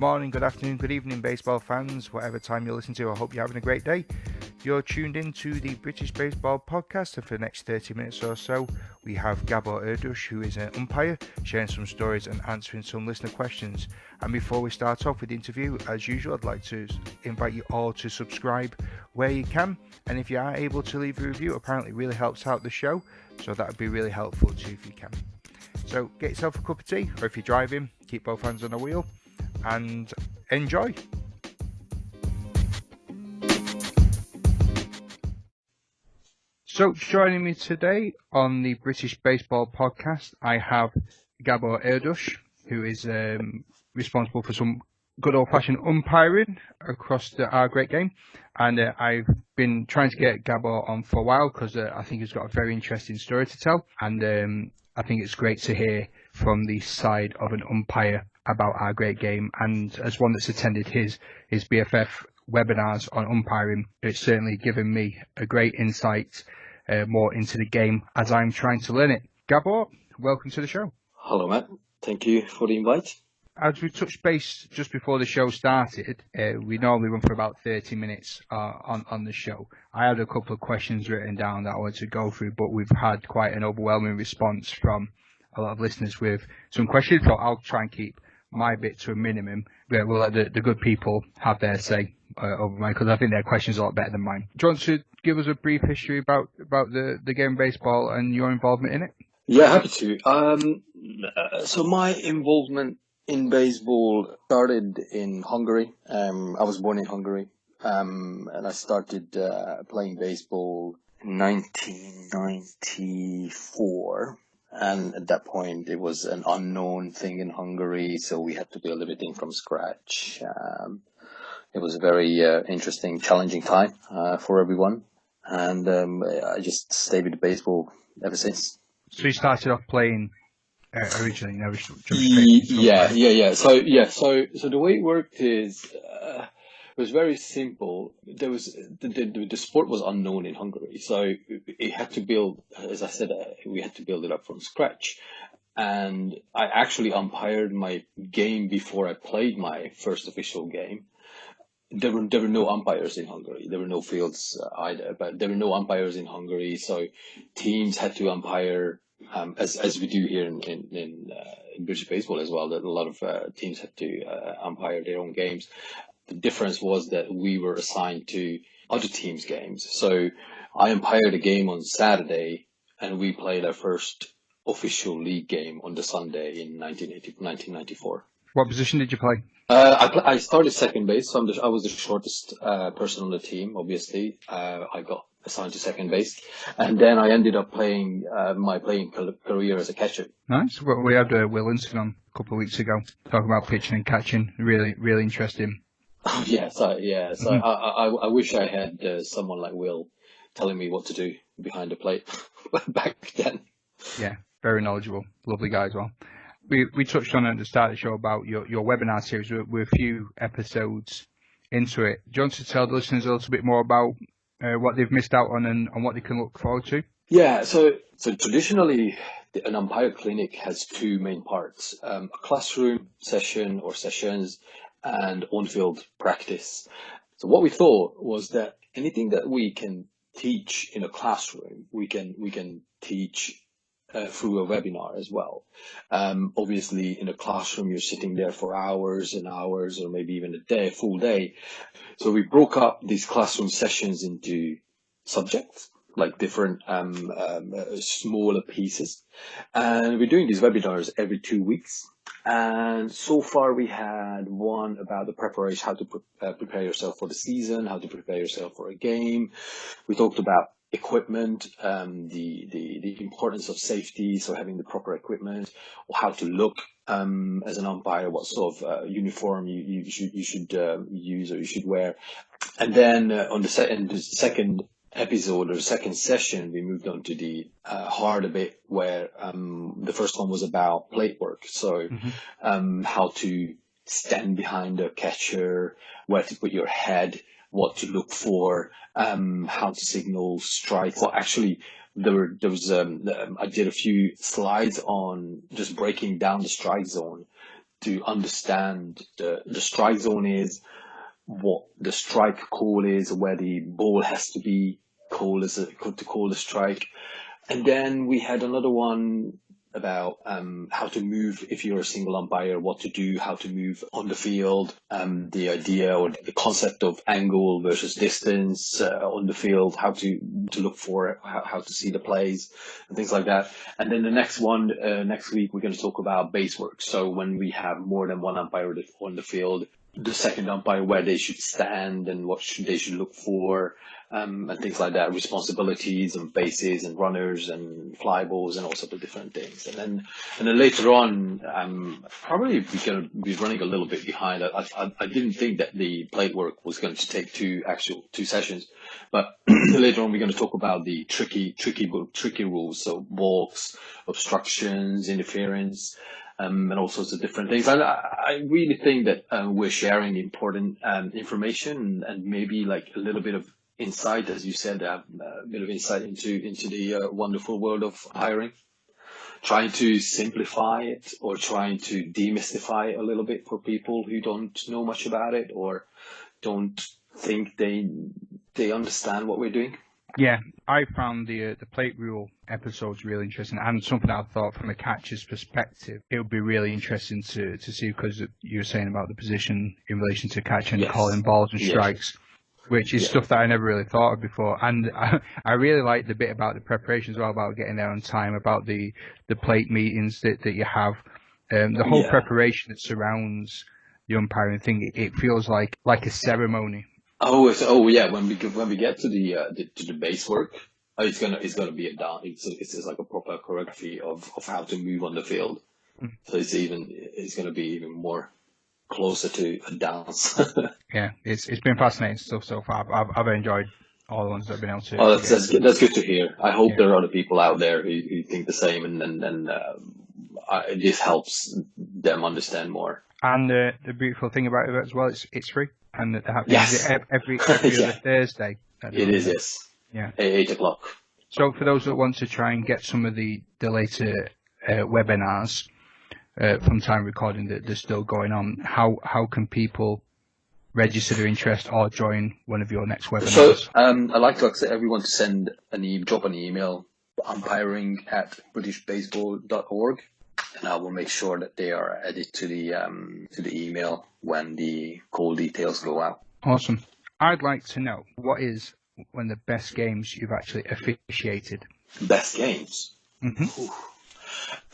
morning, good afternoon, good evening, baseball fans. Whatever time you listen to, I hope you're having a great day. You're tuned in to the British Baseball Podcast, and for the next 30 minutes or so, we have Gabor Erdos, who is an umpire, sharing some stories and answering some listener questions. And before we start off with the interview, as usual, I'd like to invite you all to subscribe where you can. And if you are able to leave a review, apparently it really helps out the show, so that would be really helpful too if you can. So get yourself a cup of tea, or if you're driving, keep both hands on the wheel and enjoy. So joining me today on the British Baseball Podcast, I have Gabor Erdos, who is responsible for some good old-fashioned umpiring across our great game. And I've been trying to get Gabor on for a while because I think he's got a very interesting story to tell. And I think it's great to hear from the side of an umpire about our great game. And as one that's attended his BFF webinars on umpiring, it's certainly given me a great insight more into the game as I'm trying to learn it. Gabor, welcome to the show. Hello, Matt. Thank you for the invite. As we touched base just before the show started, we normally run for about 30 minutes on the show. I had a couple of questions written down that I wanted to go through, but we've had quite an overwhelming response from a lot of listeners with some questions, so I'll try and keep my bit to a minimum. But we'll let the good people have their say over mine, because I think their questions are a lot better than mine. Do you want to give us a brief history about the game of baseball and your involvement in it? Yeah, happy to. So my involvement in baseball started in Hungary. I was born in Hungary, and I started playing baseball in 1994. And at that point, it was an unknown thing in Hungary, so we had to build everything from scratch. It was a very interesting, challenging time for everyone, and I just stayed with baseball ever since. So you started off playing originally, never Yeah. So the way it worked is it was very simple. There was the sport was unknown in Hungary, so it had to build. As I said, we had to build it up from scratch. And I actually umpired my game before I played my first official game. There were no umpires in Hungary. There were no fields either, but there were no umpires in Hungary, so teams had to umpire. As we do here in British baseball as well, that a lot of teams had to umpire their own games. The difference was that we were assigned to other teams' games. So I umpired a game on Saturday, and we played our first official league game on the Sunday in 1994. What position did you play? I started second base, so I was the shortest person on the team, obviously. I got assigned to second base, and then I ended up playing my playing career as a catcher. Nice. Well, we had Will Linson on a couple of weeks ago talking about pitching and catching. Really, really interesting. Oh, yeah. So I wish I had someone like Will telling me what to do behind the plate back then. Yeah, very knowledgeable. Lovely guy as well. We touched on at the start of the show about your webinar series. We're a few episodes into it. Do you want to tell the listeners a little bit more about what they've missed out on and what they can look forward to? Yeah, so traditionally, an umpire clinic has two main parts, a classroom session or sessions and on-field practice. So what we thought was that anything that we can teach in a classroom, we can teach through a webinar as well. Obviously, in a classroom, you're sitting there for hours and hours, or maybe even a full day. So we broke up these classroom sessions into subjects, like different smaller pieces. And we're doing these webinars every 2 weeks. And so far we had one about the preparation, how to prepare yourself for the season, how to prepare yourself for a game. We talked about equipment, the importance of safety, so having the proper equipment, or how to look as an umpire, what sort of uniform you should use or you should wear. And then on the second episode or second session, we moved on to the hard a bit, where the first one was about plate work. So how to stand behind a catcher, where to put your head, what to look for, how to signal strike. Well, actually, I did a few slides on just breaking down the strike zone to understand the strike zone is, what the strike call is, where the ball has to be called to call the strike. And then we had another one about how to move if you're a single umpire, what to do, how to move on the field, the idea or the concept of angle versus distance on the field, how to look for it, how to see the plays and things like that. And then the next one, next week, we're going to talk about base work. So when we have more than one umpire on the field, the second umpire, where they should stand and what they should look for, and things like that, responsibilities and bases and runners and fly balls and all sorts of different things. And then later on, probably we're going to be running a little bit behind. I didn't think that the plate work was going to take two sessions, but later on we're going to talk about the tricky rules, so balks, obstructions, interference, and all sorts of different things. I really think that we're sharing important information and maybe like a little bit of insight, as you said, a bit of insight into the wonderful world of hiring. Trying to simplify it or trying to demystify it a little bit for people who don't know much about it or don't think they understand what we're doing. Yeah, I found the plate rule episodes really interesting, and something I thought from a catcher's perspective, it would be really interesting to see, because you were saying about the position in relation to catching, Yes. calling balls and strikes, which is stuff that I never really thought of before. And I really like the bit about the preparation as well, about getting there on time, about the plate meetings that you have, the whole preparation that surrounds the umpiring thing. It feels like a ceremony. Oh yeah. When we get to the base work, it's gonna be a dance. It's like a proper choreography of how to move on the field. So it's gonna be even more closer to a dance. Yeah, it's been fascinating stuff so far. I've enjoyed all the ones that I've been able to. Oh, that's good to hear. I hope there are other people out there who think the same, and this helps them understand more. And the beautiful thing about it as well, it's free, and that happens every other Thursday. It is, yes. Yeah. 8:00. So for those that want to try and get some of the later webinars from time recording that they're still going on, how can people register their interest or join one of your next webinars? So I'd like to ask everyone to drop an email, umpiring@britishbaseball.org, and I will make sure that they are added to the email when the call details go out. Awesome. I'd like to know, what is one of the best games you've actually officiated? Best games? Mm-hmm.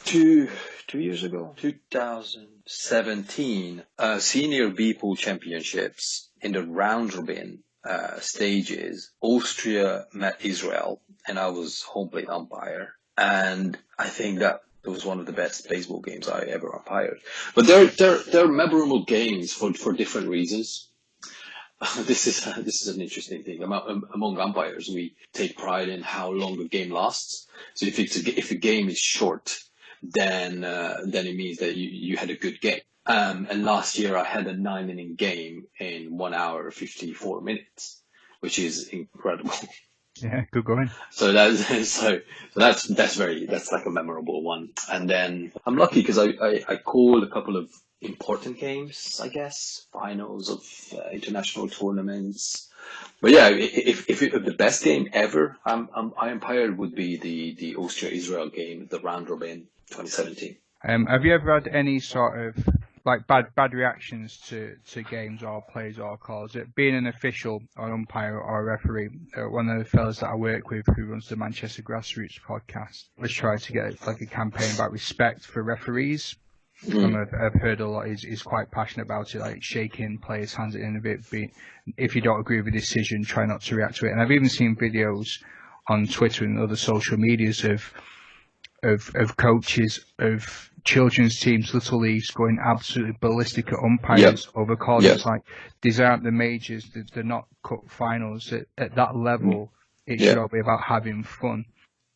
2 years ago, 2017, Senior B Pool Championships in the round robin stages. Austria met Israel, and I was home plate umpire. And I think that was one of the best baseball games I ever umpired. But they're memorable games for different reasons. This is an interesting thing. Among umpires, we take pride in how long a game lasts. So if a game is short, then it means that you had a good game. And last year I had a 9-inning game in 1 hour 54 minutes, which is incredible. Yeah, good going. So that's like a memorable one. And then I'm lucky because I called a couple of important games, I guess, finals of international tournaments. But yeah, if the best game ever I umpired would be the Austria-Israel game, the round robin 2017. Have you ever had any sort of like bad reactions to games or plays or calls? It being an official or an umpire or a referee, one of the fellas that I work with who runs the Manchester Grassroots podcast was trying to get like a campaign about respect for referees. I've heard a lot. He's quite passionate about it, like shaking players' hands in a bit. If you don't agree with a decision, try not to react to it. And I've even seen videos on Twitter and other social medias of coaches of children's teams, little leagues, going absolutely ballistic at umpires over calls. It's like, these aren't the majors, they're not cup finals. At that level, it should all be about having fun.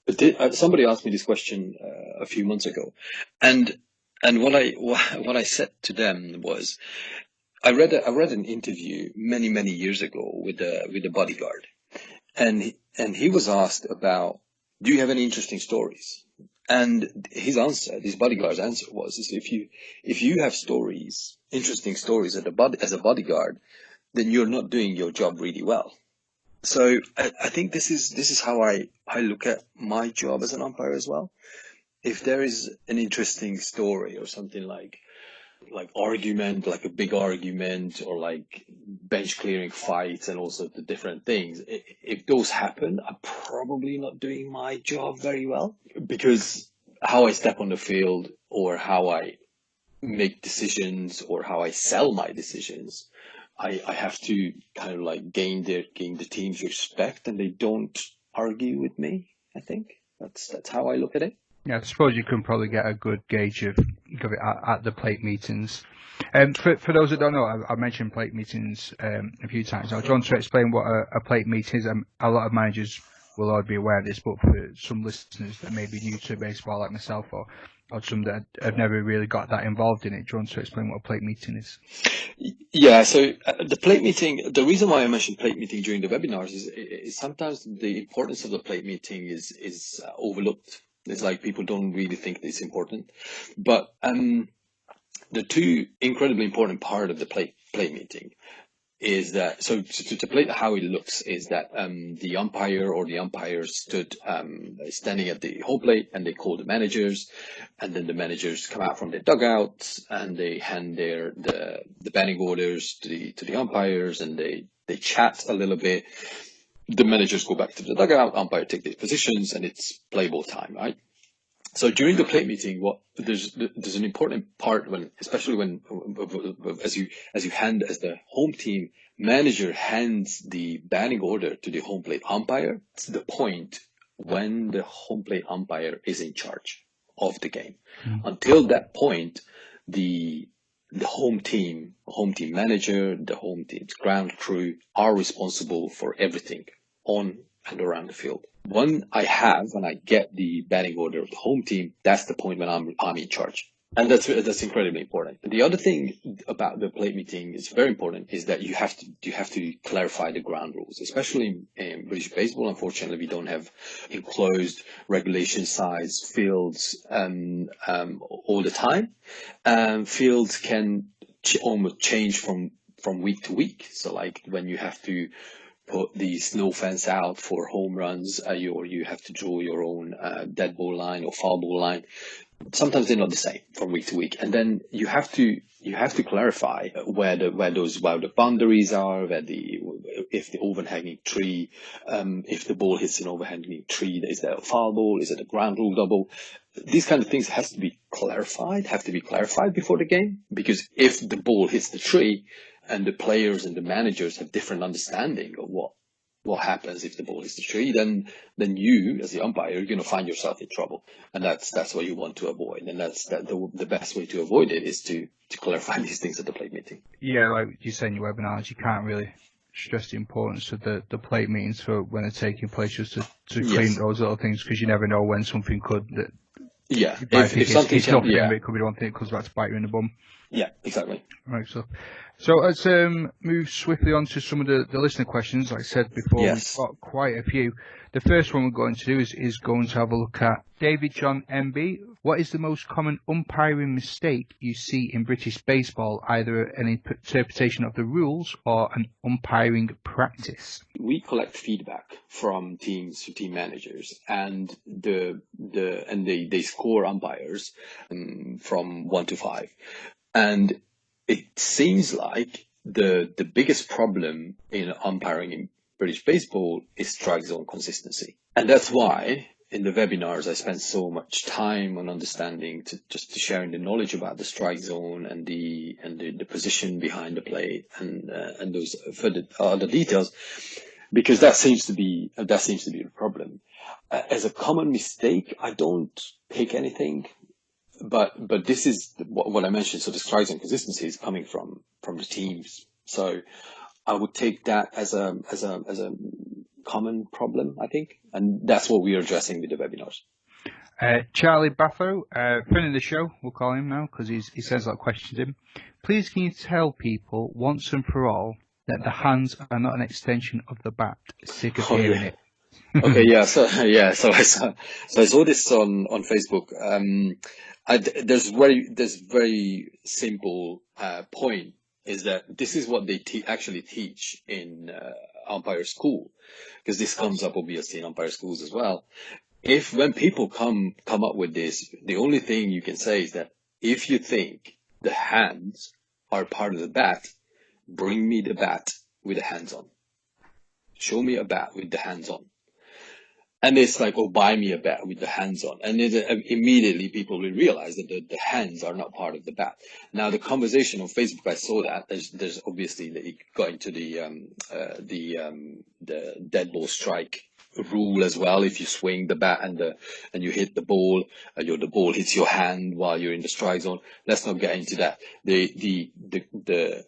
But somebody asked me this question a few months ago, and what I said to them was, I read an interview many years ago with the bodyguard, and he was asked about, do you have any interesting stories? And his answer, this bodyguard's answer was, is if you have stories, interesting stories as a bodyguard, then you're not doing your job really well. So I think this is how I look at my job as an umpire as well. If there is an interesting story or something like argument, like a big argument, or like bench clearing fights and also the different things, if those happen, I'm probably not doing my job very well, because how I step on the field or how I make decisions or how I sell my decisions, I have to kind of like gain the team's respect, and they don't argue with me. I think that's how I look at it. Yeah, I suppose you can probably get a good gauge of it at the plate meetings. For those that don't know, I mentioned plate meetings a few times. I was trying to explain what a plate meeting is. A lot of managers will already be aware of this, but for some listeners that may be new to baseball, like myself, or some that have never really got that involved in it, do you want to explain what a plate meeting is? Yeah, so the plate meeting, the reason why I mentioned plate meeting during the webinars is sometimes the importance of the plate meeting is overlooked. It's like people don't really think it's important. But the two incredibly important part of the plate meeting is that, so to play how it looks is that the umpire or the umpires stood standing at the home plate, and they call the managers, and then the managers come out from their dugouts and they hand the batting orders to the umpires, and they chat a little bit. The managers go back to the dugout, umpire take their positions, and it's play ball time, right? So during the plate meeting, there's an important part especially when as the home team manager hands the batting order to the home plate umpire. It's the point when the home plate umpire is in charge of the game. Until that point, the home team manager, the home team's ground crew are responsible for everything on and around the field. When I get the batting order of the home team, that's the point when I'm in charge. And that's incredibly important. The other thing about the plate meeting is very important, is that you have to clarify the ground rules, especially in British baseball. Unfortunately, we don't have enclosed regulation size fields all the time. Fields can almost change from week to week. So like when you have to put the snow fence out for home runs, or you have to draw your own dead ball line or foul ball line. Sometimes they're not the same from week to week, and then you have to clarify where the boundaries are, if the overhanging tree, if the ball hits an overhanging tree, is there a foul ball? Is it a ground rule double? These kind of things have to be clarified before the game, because if the ball hits the tree, and the players and the managers have different understanding of what happens if the ball hits the tree, then you, as the umpire, you're going to find yourself in trouble. And that's what you want to avoid. And the best way to avoid it is to clarify these things at the plate meeting. Yeah, like you say in your webinars, you can't really stress the importance of the plate meetings for when they're taking place, just to clean those little things, because you never know when something could. Yeah, if something it's nothing, yeah. It could be the one thing that comes back to bite you in the bum. Yeah, exactly. Right, so let's move swiftly on to some of the listener questions. Like I said before, We've got quite a few. The first one we're going to do is going to have a look at David John MB. What is the most common umpiring mistake you see in British baseball, either an interpretation of the rules or an umpiring practice? We collect feedback from team managers, and they score umpires from 1 to 5. And it seems like the biggest problem in umpiring in British baseball is strike zone consistency. And that's why in the webinars I spend so much time on understanding, to sharing the knowledge about the strike zone and the position behind the plate and those further other details, because that seems to be the problem. As a common mistake, I don't pick anything. But this is what I mentioned. So the strike zone consistency is coming from the teams. So I would take that as a common problem, I think, and that's what we are addressing with the webinars. Charlie Baffo, friend of the show, we'll call him now because he sends a lot of questions in. Please, can you tell people once and for all that the hands are not an extension of the bat? Sick of hearing it. Okay, yeah. So yeah, so I saw this on Facebook. There's very simple point is that this is what they actually teach in umpire school, because this comes up obviously in umpire schools as well. If when people come up with this, the only thing you can say is that if you think the hands are part of the bat, bring me the bat with the hands on. Show me a bat with the hands on. And it's like, oh, buy me a bat with the hands on. And immediately people will realize that the hands are not part of the bat. Now, the conversation on Facebook, I saw that. There's obviously, it got into the dead ball strike rule as well. If you swing the bat and you hit the ball, the ball hits your hand while you're in the strike zone. Let's not get into that. The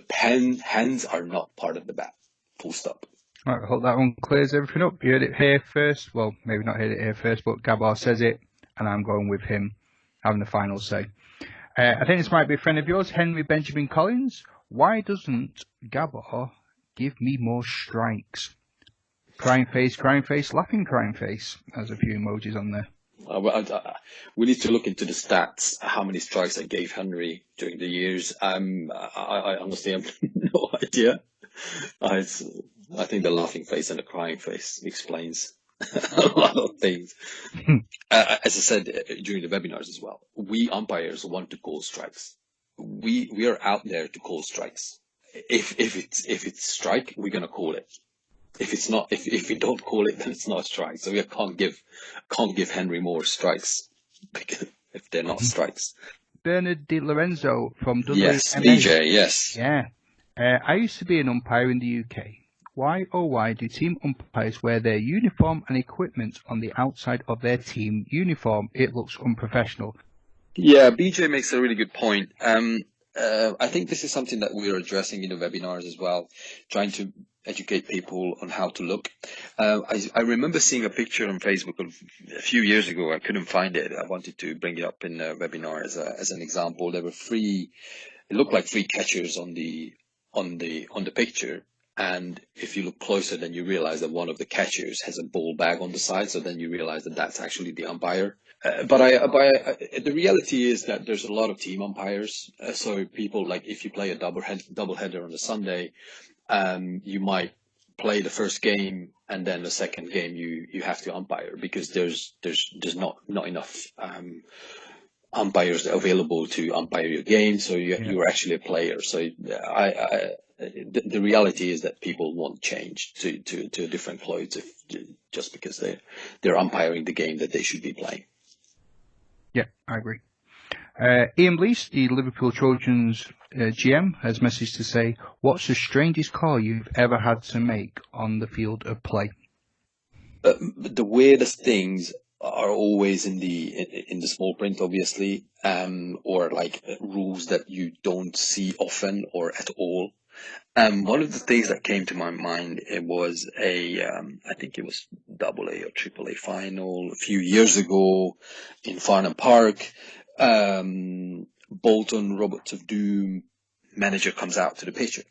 hands are not part of the bat. Full stop. Right, I hope that one clears everything up. You heard it here first. Well, maybe not heard it here first, but Gabor says it, and I'm going with him having the final say. I think this might be a friend of yours, Henry Benjamin Collins. Why doesn't Gabor give me more strikes? Crying face, laughing crying face. There's a few emojis on there. We need to look into the stats, how many strikes I gave Henry during the years. I honestly have no idea. I think the laughing face and the crying face explains a lot of things. As I said during the webinars as well, we umpires want to call strikes. We are out there to call strikes. If it's strike, we're gonna call it. If it's not, if we don't call it, then it's not a strike. So we can't give Henry more strikes if they're not strikes. Bernard Di Lorenzo from WMA. Yes, BJ, yes. Yeah. I used to be an umpire in the UK. Why, oh why, do team umpires wear their uniform and equipment on the outside of their team uniform? It looks unprofessional. Yeah, BJ makes a really good point. I think this is something that we're addressing in the webinars as well, trying to educate people on how to look. I remember seeing a picture on Facebook a few years ago. I couldn't find it. I wanted to bring it up in the webinar as an example. There were it looked like three catchers on the picture. And if you look closer, then you realize that one of the catchers has a ball bag on the side. So then you realize that that's actually the umpire. But the reality is that there's a lot of team umpires. So people, like if you play a double header on a Sunday, you might play the first game and then the second game you have to umpire because there's not enough umpires available to umpire your game. So you're actually a player. So the reality is that people won't change to different clothes just because they're umpiring the game that they should be playing. Yeah, I agree. Ian Blease, the Liverpool Trojans GM, has messaged to say, what's the strangest call you've ever had to make on the field of play? The weirdest things are always in the small print, obviously, or like rules that you don't see often or at all. One of the things that came to my mind, it was I think it was AA or AAA final a few years ago in Farnham Park. Bolton, Robots of Doom, manager comes out to the pitcher.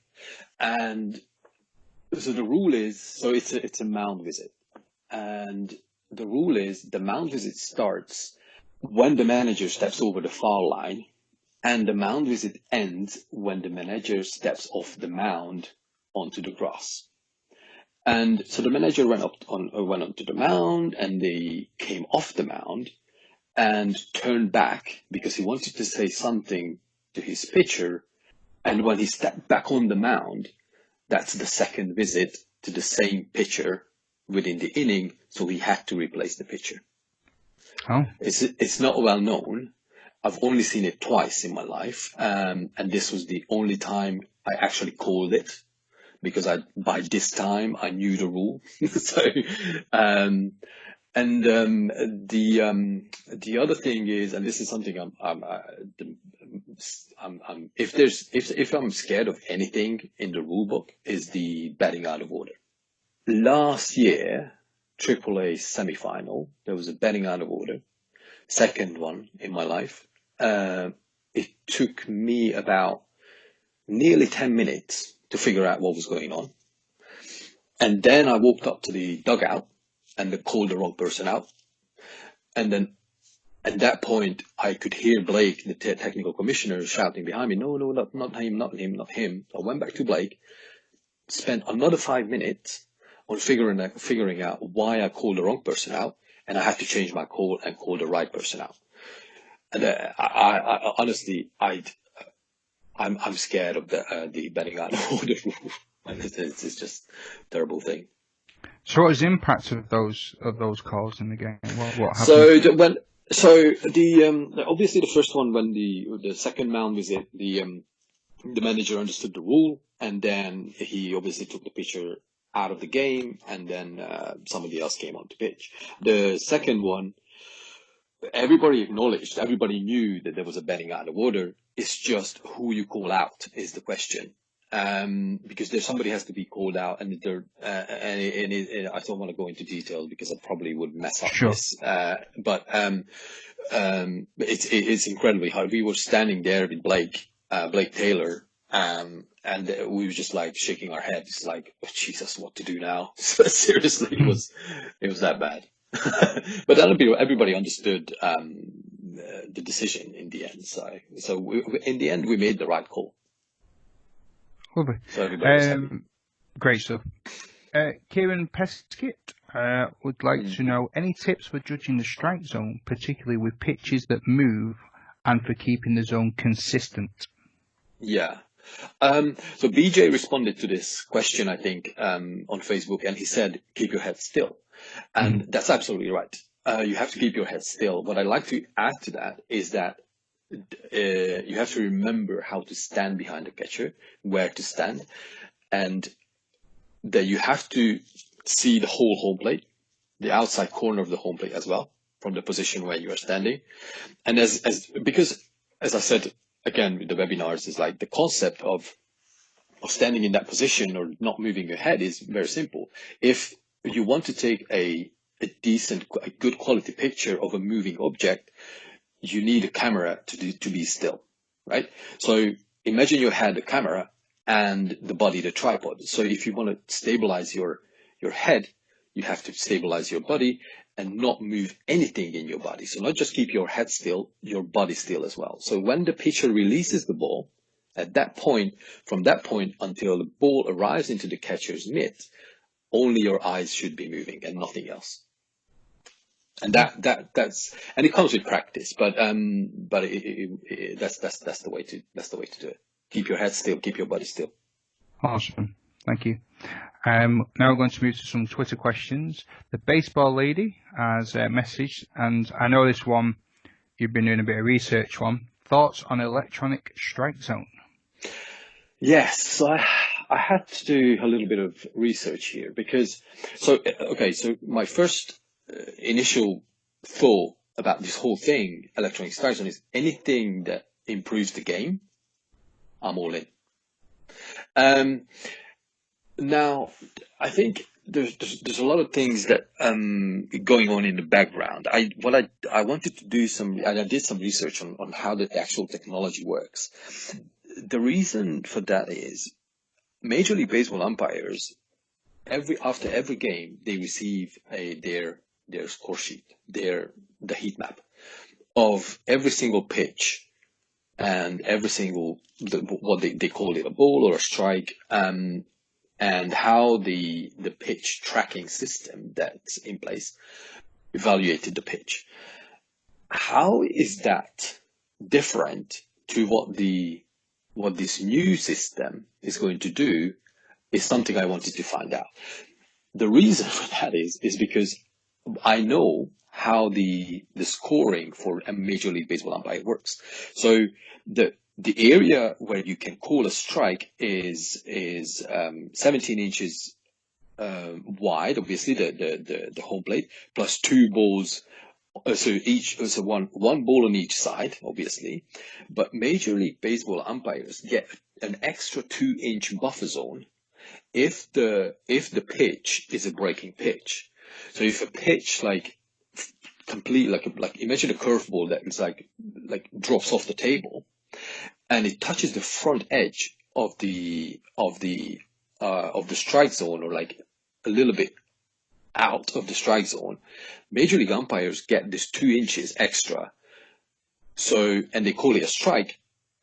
And so the rule is, so it's a mound visit. And the rule is the mound visit starts when the manager steps over the foul line, and the mound visit ends when the manager steps off the mound onto the grass. And so the manager went onto the mound, and they came off the mound and turned back because he wanted to say something to his pitcher. And when he stepped back on the mound, that's the second visit to the same pitcher within the inning, so he had to replace the pitcher. Oh. It's not well known. I've only seen it twice in my life, and this was the only time I actually called it because by this time I knew the rule. So, the other thing is, and this is something if I'm scared of anything in the rule book, is the batting out of order. Last year, AAA semi-final, there was a batting out of order, second one in my life. It took me about nearly 10 minutes to figure out what was going on. And then I walked up to the dugout and they called the wrong person out. And then at that point, I could hear Blake, the technical commissioner, shouting behind me, no, not him, not him, not him. So I went back to Blake, spent another 5 minutes on figuring out why I called the wrong person out, and I had to change my call and call the right person out. And I honestly, I'm scared of the betting out of order rule. It's just a terrible thing. So what was the impact of those calls in the game? What happened? Obviously the first one, when the second man visit, the manager understood the rule, and then he obviously took the pitcher out of the game, and then somebody else came on to pitch. The second one, everybody acknowledged, everybody knew that there was a betting out of order. It's just who you call out is the question. Because somebody has to be called out, and I don't want to go into details because I probably would mess up this. But it's incredibly hard. We were standing there with Blake Taylor, and we were just like shaking our heads, like, oh, Jesus, what to do now? Seriously, it was that bad. But everybody understood the decision in the end. So in the end, we made the right call. Lovely. So everybody was happy. Great stuff. Kieran Peskett would like to know any tips for judging the strike zone, particularly with pitches that move, and for keeping the zone consistent. Yeah. So BJ responded to this question, I think, on Facebook, and he said, keep your head still. And that's absolutely right. You have to keep your head still. What I'd like to add to that is that you have to remember how to stand behind the catcher, where to stand, and that you have to see the whole home plate, the outside corner of the home plate as well, from the position where you are standing. And because as I said again with the webinars, is like the concept of standing in that position or not moving your head is very simple. If you want to take a good quality picture of a moving object, you need a camera to be still, right? So imagine you had a camera and the body, the tripod. So if you want to stabilize your head, you have to stabilize your body and not move anything in your body. So not just keep your head still, your body still as well. So when the pitcher releases the ball, at that point, from that point until the ball arrives into the catcher's mitt, only your eyes should be moving and nothing else. And that's and it comes with practice, but that's the way to do it. Keep your head still, keep your body still. Awesome, thank you. Now we're going to move to some Twitter questions. The baseball lady has a message, and I know this one you've been doing a bit of research on. Thoughts on electronic strike zone? Yes, so I had to do a little bit of research here because so my first initial thought about this whole thing, electronic strike zone, is anything that improves the game, I'm all in. Now, I think there's a lot of things that going on in the background. I wanted to do I did some research on how the actual technology works. The reason for that is Major League Baseball umpires, after every game, they receive their score sheet, the heat map of every single pitch and every single, what they call it, a ball or a strike, and how the pitch tracking system that's in place evaluated the pitch. How is that different to what this new system is going to do is something I wanted to find out. The reason for that is because I know how the scoring for a Major League Baseball umpire works. So the area where you can call a strike is 17 inches wide, obviously the home plate, plus two balls. So one ball on each side, obviously, but Major League Baseball umpires get an extra 2-inch buffer zone if the pitch is a breaking pitch. So if a pitch like imagine a curveball that is like drops off the table and it touches the front edge of the strike zone, or like a little bit out of the strike zone, Major League umpires get this 2 inches extra. So, and they call it a strike,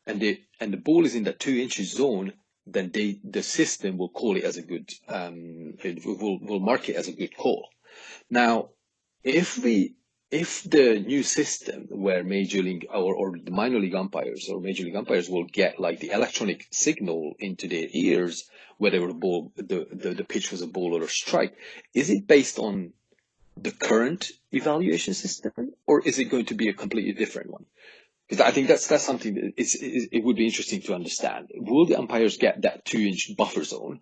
and the ball is in that 2 inches zone, then the system will call it as a good, it will mark it as a good call. Now, if the new system where Major League or the minor league umpires or Major League umpires will get like the electronic signal into their ears, whether the pitch was a ball or a strike, is it based on the current evaluation system, or is it going to be a completely different one? Because I think that's something that it would be interesting to understand. Will the umpires get that 2 inch buffer zone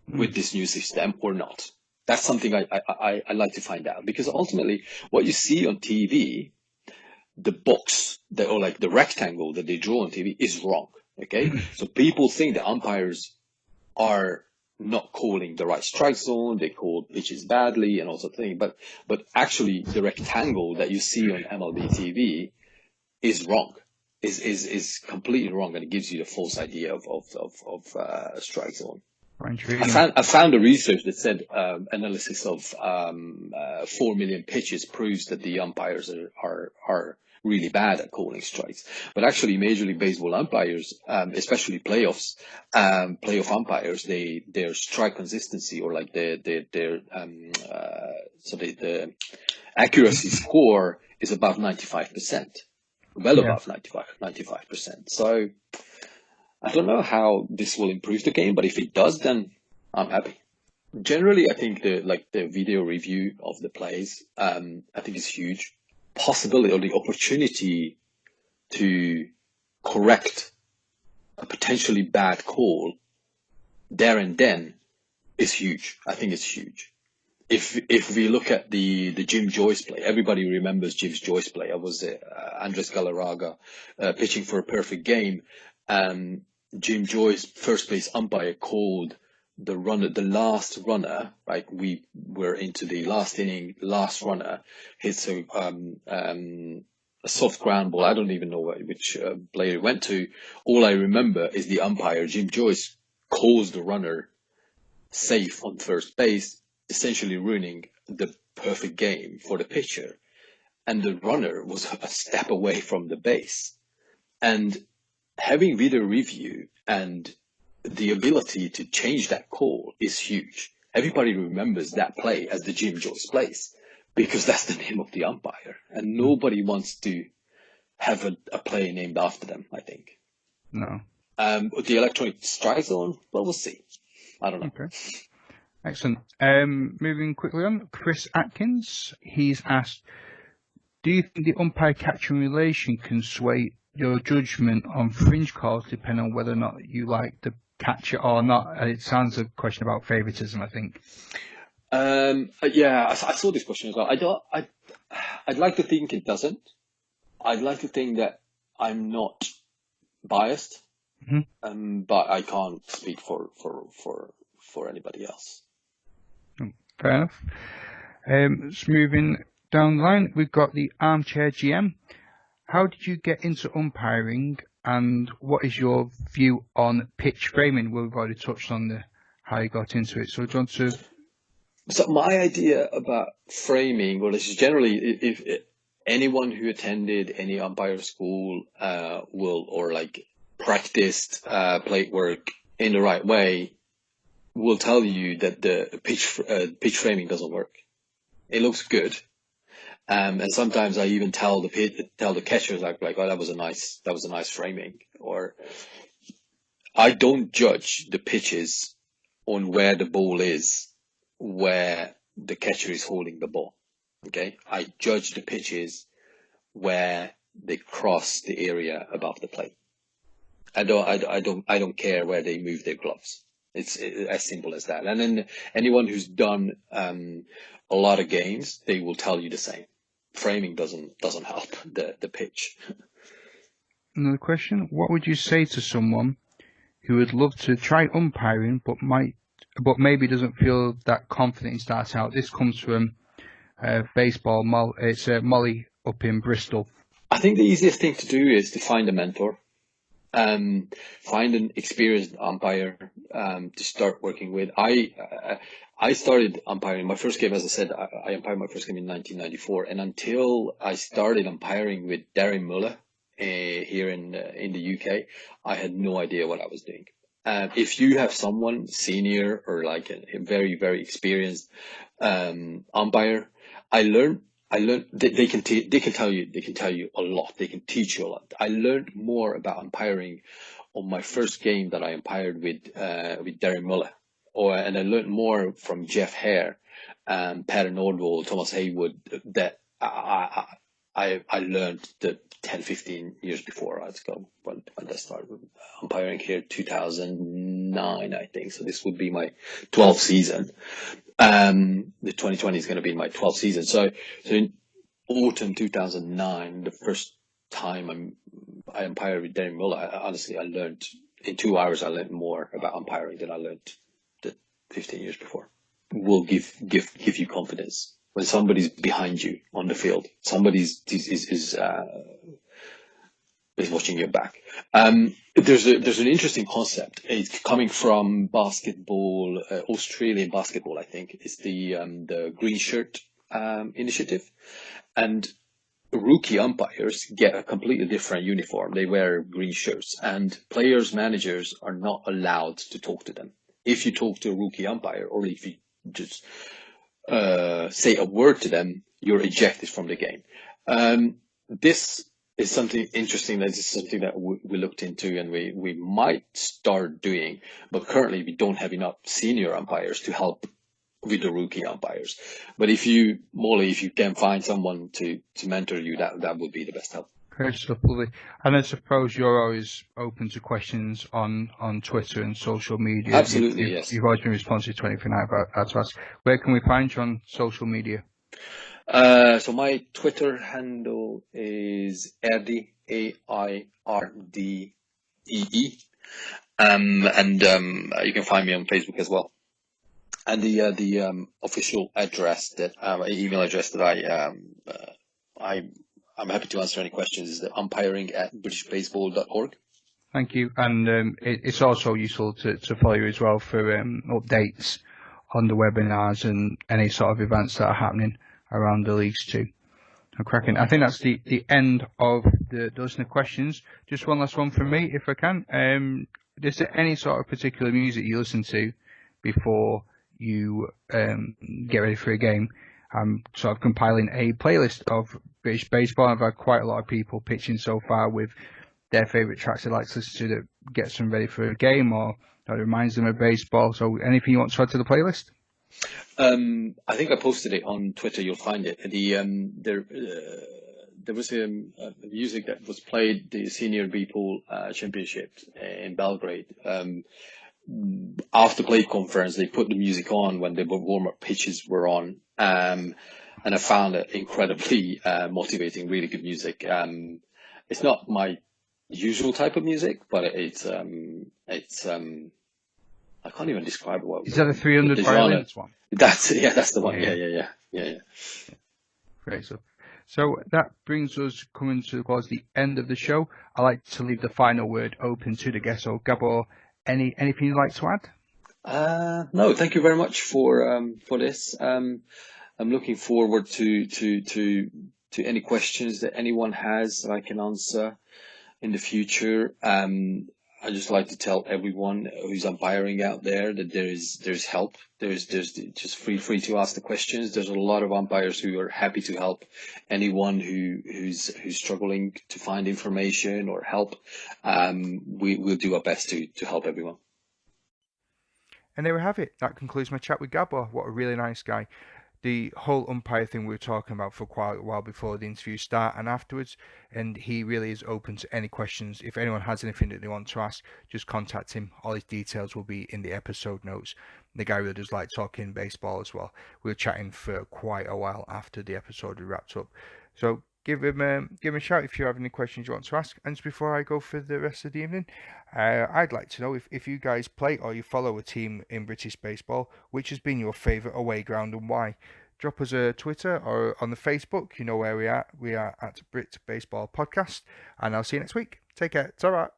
with this new system or not? That's something I like to find out, because ultimately what you see on TV, the box or like the rectangle that they draw on TV is wrong. Okay, so people think the umpires are not calling the right strike zone, they call pitches badly and all sorts of things. But actually the rectangle that you see on MLB TV is wrong, is completely wrong, and it gives you the false idea of strike zone. I found a research that said analysis of 4 million pitches proves that the umpires are really bad at calling strikes. But actually, Major League Baseball umpires, especially playoff umpires, their strike consistency, or like the accuracy score is above 95%, well above 95%. So I don't know how this will improve the game, but if it does, then I'm happy. Generally, I think the video review of the plays, I think is huge. Possibility or the opportunity to correct a potentially bad call there and then is huge. I think it's huge. If we look at the Jim Joyce play, everybody remembers Jim Joyce play. I was Andres Galarraga pitching for a perfect game. Jim Joyce, first base umpire, called the last runner, like we were into the last inning, last runner hits a soft ground ball. I don't even know which player it went to. All I remember is the umpire, Jim Joyce, calls the runner safe on first base, essentially ruining the perfect game for the pitcher. And the runner was a step away from the base. And having video review and the ability to change that call is huge. Everybody remembers that play as the Jim Joyce plays, because that's the name of the umpire, and nobody wants to have a play named after them, I think. No. The electronic strike zone, well, we'll see. I don't know. Okay. Excellent. Moving quickly on, Chris Atkins, he's asked, do you think the umpire-catcher relation can sway your judgment on fringe calls depending on whether or not you like the catcher or not? It sounds a question about favoritism, I think. Yeah, I saw this question as well. I'd like to think it doesn't. I'd like to think that I'm not biased, but I can't speak for anybody else. Fair enough. Just moving down the line, we've got the Armchair GM. How did you get into umpiring, and what is your view on pitch framing? We've already touched on how you got into it. So, do you want to? So my idea about framing, well, this is generally if anyone who attended any umpire school or like practiced plate work in the right way will tell you that the pitch framing doesn't work. It looks good. And sometimes I even tell the catchers like, oh, that was a nice framing. Or I don't judge the pitches on where the ball is, where the catcher is holding the ball. Okay, I judge the pitches where they cross the area above the plate. I don't care where they move their gloves. It's as simple as that. And then anyone who's done a lot of games, they will tell you the same. Framing doesn't help the pitch. Another question: what would you say to someone who would love to try umpiring but maybe doesn't feel that confident in starting out? This comes from baseball. It's Molly up in Bristol. I think the easiest thing to do is to find a mentor. Find an experienced umpire to start working with. I started umpiring my first game, as I said, I umpired my first game in 1994, and until I started umpiring with Darren Muller here in the UK, I had no idea what I was doing. If you have someone senior or like a very, very experienced umpire, I learned they can tell you a lot. They can teach you a lot. I learned more about umpiring on my first game that I umpired with Darren Muller, and I learned more from Jeff Hare, Pat Nordwall, Thomas Haywood that I learned the 10, 15 years before. Let's go when I started umpiring here, 2009, I think. So this would be my 12th season. The 2020 is going to be my 12th season. So in autumn 2009, the first time I umpired with Darren Muller, honestly, I learned in 2 hours. I learned more about umpiring than I learned the 15 years before. Will give you confidence when somebody's behind you on the field. Somebody's is watching your back. There's an interesting concept. It's coming from basketball, Australian basketball, I think. It's the green shirt initiative, and rookie umpires get a completely different uniform. They wear green shirts, and players, managers are not allowed to talk to them. If you talk to a rookie umpire, or if you just say a word to them, you're ejected from the game. This is something interesting. That is something that we looked into, and we might start doing, but currently we don't have enough senior umpires to help with the rookie umpires. But if you can find someone to mentor you, that would be the best help. Great stuff, lovely. And I suppose you're always open to questions on Twitter and social media. Absolutely, yes. You've always been responsive to anything I've had to ask. Where can we find you on social media? So my Twitter handle is Erdee, AIRDEE. And you can find me on Facebook as well. And the official address email address that I'm happy to answer any questions is the umpiring@britishbaseball.org. Thank you. And it's also useful to follow you as well for updates on the webinars and any sort of events that are happening around the leagues too. Cracking. I think that's the end of the listener questions. Just one last one from me, if I can. Is there any sort of particular music you listen to before you get ready for a game? I'm sort of compiling a playlist of British baseball. I've had quite a lot of people pitching so far with their favourite tracks they like to listen to that gets them ready for a game or that reminds them of baseball. So anything you want to add to the playlist? I think I posted it on Twitter. You'll find it. There was a music that was played the Senior B Pool Championship in Belgrade. After plate conference, they put the music on when the warm-up pitches were on, and I found it incredibly motivating. Really good music. It's not my usual type of music, but it's I can't even describe what. Is that a 300 violins one? That's the one. Yeah. Great stuff. So that brings us coming towards the end of the show. I like to leave the final word open to the guests. So Gabor, anything you'd like to add? No, thank you very much for this. I'm looking forward to any questions that anyone has that I can answer in the future. I just like to tell everyone who's umpiring out there that there's help. There's just feel free to ask the questions. There's a lot of umpires who are happy to help anyone who's struggling to find information or help. We'll do our best to help everyone. And there we have it. That concludes my chat with Gabor. What a really nice guy. The whole umpire thing we were talking about for quite a while before the interview start and afterwards, and he really is open to any questions. If anyone has anything that they want to ask, just contact him. All his details will be in the episode notes. The guy really does like talking baseball as well. We were chatting for quite a while after the episode had wrapped up. So give him a shout if you have any questions you want to ask. And just before I go for the rest of the evening, I'd like to know if you guys play or you follow a team in British baseball, which has been your favourite away ground and why. Drop us a Twitter or on the Facebook. You know where we are. We are at Brit Baseball Podcast. And I'll see you next week. Take care. Ta-ra.